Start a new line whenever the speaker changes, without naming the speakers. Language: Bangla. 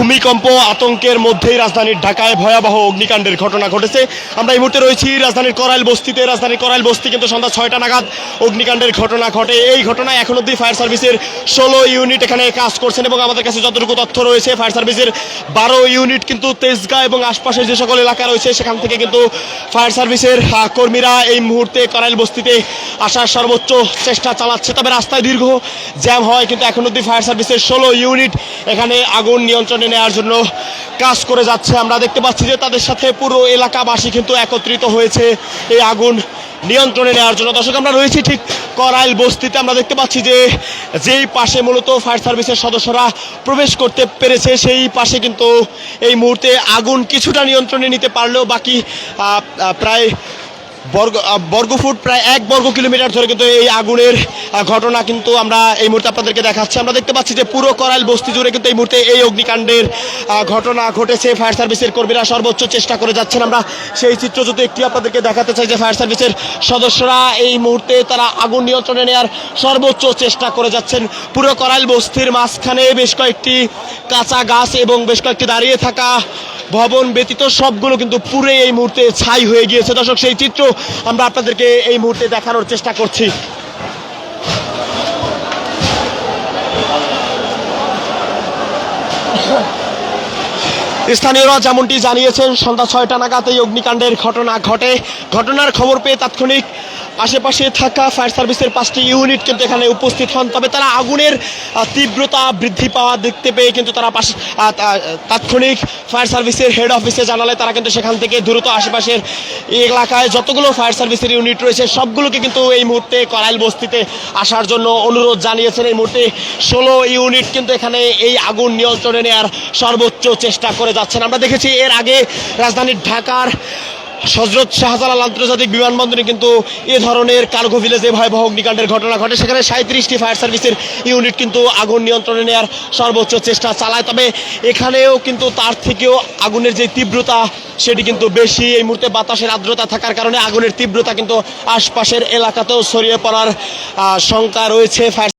ভূমিকম্প আতঙ্কের মধ্যেই রাজধানীর ঢাকায় ভয়াবহ অগ্নিকাণ্ডের ঘটনা ঘটেছে। আমরা এই মুহূর্তে রয়েছি রাজধানীর করাইল বস্তিতে। রাজধানীর করাইল বস্তি কিন্তু সন্ধ্যা 6টা নাগাদ অগ্নিকাণ্ডের ঘটনা ঘটে। এই ঘটনায় এখন অবধি ফায়ার সার্ভিসের 16 ইউনিট এখানে কাজ করছেন এবং আমাদের কাছে যতটুকু তথ্য রয়েছে ফায়ার সার্ভিসের 12 ইউনিট কিন্তু তেজগাঁ এবং আশপাশের যে সকল এলাকা রয়েছে সেখান থেকে কিন্তু ফায়ার সার্ভিসের কর্মীরা এই মুহূর্তে করাইল বস্তিতে আসার সর্বোচ্চ চেষ্টা চালাচ্ছে। তবে রাস্তায় দীর্ঘ জ্যাম হয় কিন্তু এখন অবধি ফায়ার সার্ভিসের 16 ইউনিট এখানে আগুন নিয়ন্ত্রণে নেওয়ার জন্য কাজ করে যাচ্ছে। আমরা দেখতে পাচ্ছি যে তাদের সাথে পুরো এলাকাবাসী কিন্তু একত্রিত হয়েছে এই আগুন নিয়ন্ত্রণে নেওয়ার জন্য। দর্শক, আমরা রয়েছি ঠিক করাইল বস্তিতে। আমরা দেখতে পাচ্ছি যে যেই পাশে মূলত ফায়ার সার্ভিসের সদস্যরা প্রবেশ করতে পেরেছে সেই পাশে কিন্তু এই মুহূর্তে আগুন কিছুটা নিয়ন্ত্রণে নিতে পারলেও বাকি প্রায় বর্গফুট প্রায় 1 বর্গ কিলোমিটার ধরে কিন্তু এই আগুনের ঘটনা কিন্তু আমরা এই মুহূর্তে আপনাদেরকে দেখাচ্ছি। আমরা দেখতে পাচ্ছি যে পুরো করাইল বস্তি জুড়ে কিন্তু এই মুহূর্তে এই অগ্নিকাণ্ডের ঘটনা ঘটেছে। ফায়ার সার্ভিসের কর্মীরা সর্বোচ্চ চেষ্টা করে যাচ্ছেন। আমরা সেই চিত্র যদি একটি আপনাদেরকে দেখাতে চাই যে ফায়ার সার্ভিসের সদস্যরা এই মুহূর্তে তারা আগুন নিয়ন্ত্রণে নেওয়ার সর্বোচ্চ চেষ্টা করে যাচ্ছেন। পুরো করাইল বস্তির মাঝখানে বেশ কয়েকটি কাঁচা গাছ এবং বেশ কয়েকটি দাঁড়িয়ে থাকা ভবন ব্যতীত সবগুলো কিন্তু পুরো এই মুহূর্তে ছাই হয়ে গিয়েছে। দর্শক, সেই চিত্র আমরা আপনাদেরকে এই মুহূর্তে দেখানোর চেষ্টা করছি। স্থানীয়রা যেমনটি জানিয়েছেন সন্ধ্যা 6টা নাগাদ এই অগ্নিকাণ্ডের ঘটনা ঘটে। ঘটনার খবর পেয়ে তাৎক্ষণিক আশেপাশে থাকা ফায়ার সার্ভিসের 5টি ইউনিট কিন্তু এখানে উপস্থিত হন। তবে তারা আগুনের তীব্রতা বৃদ্ধি পাওয়া দেখতে পেয়ে কিন্তু তারা তাৎক্ষণিক ফায়ার সার্ভিসের হেড অফিসে জানালে তারা কিন্তু সেখান থেকে দ্রুত আশেপাশের এলাকায় যতগুলো ফায়ার সার্ভিসের ইউনিট রয়েছে সবগুলোকে কিন্তু এই মুহূর্তে করাইল বস্তিতে আসার জন্য অনুরোধ জানিয়েছেন। এই মুহূর্তে 16 ইউনিট কিন্তু এখানে এই আগুন নিয়ন্ত্রণে নেওয়ার সর্বোচ্চ চেষ্টা করে যাচ্ছেন। আমরা দেখেছি এর আগে রাজধানীর ঢাকার হযরত শাহজালাল আন্তর্জাতিক বিমানবন্দরে কিন্তু এ ধরনের কার্গো ভিলেজে ভয়াবহ অগ্নিকাণ্ডের ঘটনা ঘটে। সেখানে 37টি ফায়ার সার্ভিসের ইউনিট কিন্তু আগুন নিয়ন্ত্রণে নেওয়ার সর্বোচ্চ চেষ্টা চালায়। তবে এখানেও কিন্তু তার থেকেও আগুনের যে তীব্রতা সেটি কিন্তু বেশি। এই মুহূর্তে বাতাসের আর্দ্রতা থাকার কারণে আগুনের তীব্রতা কিন্তু আশপাশের এলাকাতেও ছড়িয়ে পড়ার শঙ্কা রয়েছে। ফায়ার